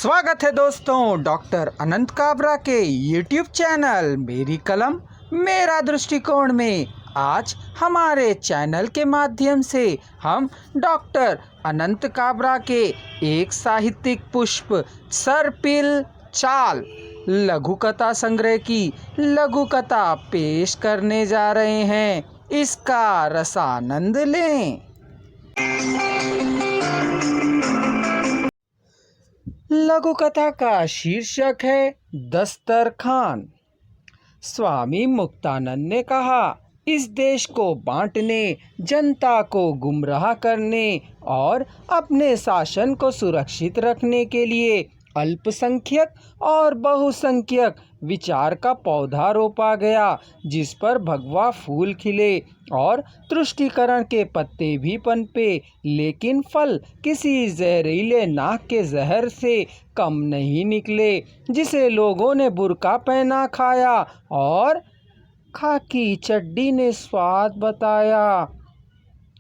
स्वागत है दोस्तों डॉक्टर अनंत काबरा के यूट्यूब चैनल मेरी कलम मेरा दृष्टिकोण में। आज हमारे चैनल के माध्यम से हम डॉक्टर अनंत काबरा के एक साहित्यिक पुष्प सर्पिल चाल लघु कथा संग्रह की लघु कथा पेश करने जा रहे हैं। इसका रसानंद लें। लघु कथा का शीर्षक है दस्तरखान। स्वामी मुक्तानंद ने कहा, इस देश को बांटने, जनता को गुमराह करने और अपने शासन को सुरक्षित रखने के लिए अल्पसंख्यक और बहुसंख्यक विचार का पौधा रोपा गया, जिस पर भगवा फूल खिले और तुष्टीकरण के पत्ते भी पनपे, लेकिन फल किसी जहरीले नाक के जहर से कम नहीं निकले, जिसे लोगों ने बुर्का पहना खाया और खाकी चड्डी ने स्वाद बताया।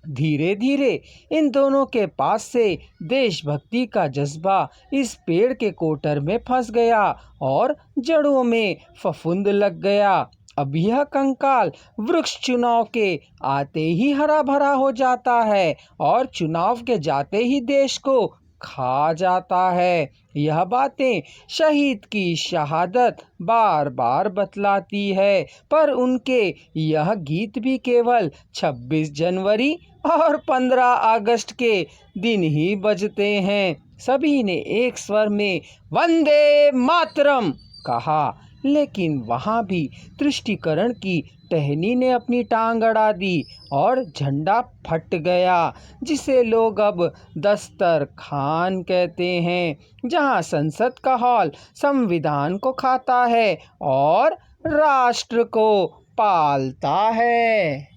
धीरे धीरे इन दोनों के पास से देशभक्ति का जज्बा इस पेड़ के कोटर में फंस गया और जड़ों में फफूंद लग गया। अब यह कंकाल वृक्ष चुनाव के आते ही हरा भरा हो जाता है और चुनाव के जाते ही देश को खा जाता है। यह बातें शहीद की शहादत बार बार बतलाती है, पर उनके यह गीत भी केवल 26 जनवरी और 15 अगस्त के दिन ही बजते हैं। सभी ने एक स्वर में वंदे मातरम कहा, लेकिन वहाँ भी तुष्टीकरण की टहनी ने अपनी टांग अड़ा दी और झंडा फट गया, जिसे लोग अब दस्तरखान कहते हैं, जहाँ संसद का हॉल संविधान को खाता है और राष्ट्र को पालता है।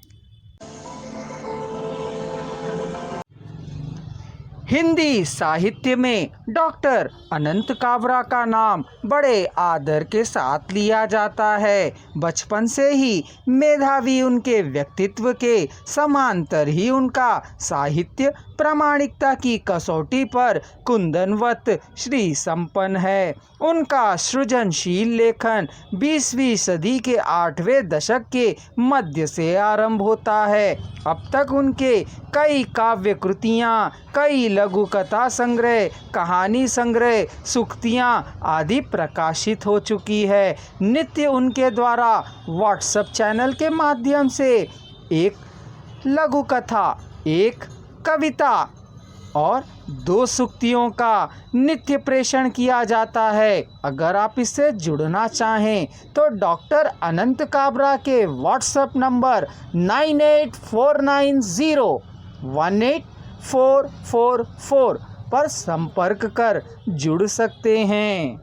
हिंदी साहित्य में डॉक्टर अनंत काबरा का नाम बड़े आदर के साथ लिया जाता है। बचपन से ही मेधावी उनके व्यक्तित्व के समांतर ही उनका साहित्य प्रामाणिकता की कसौटी पर कुंदनवत श्री संपन्न है। उनका सृजनशील लेखन 20वीं सदी के 8वें दशक के मध्य से आरंभ होता है। अब तक उनके कई काव्य कृतियाँ, कई लघु कथा संग्रह, कहानी संग्रह, सूक्तियाँ आदि प्रकाशित हो चुकी है। नित्य उनके द्वारा व्हाट्सएप चैनल के माध्यम से एक लघु कथा, एक कविता और 2 सूक्तियों का नित्य प्रेषण किया जाता है। अगर आप इससे जुड़ना चाहें तो डॉक्टर अनंत काबरा के व्हाट्सएप नंबर 9849018444 पर संपर्क कर जुड़ सकते हैं।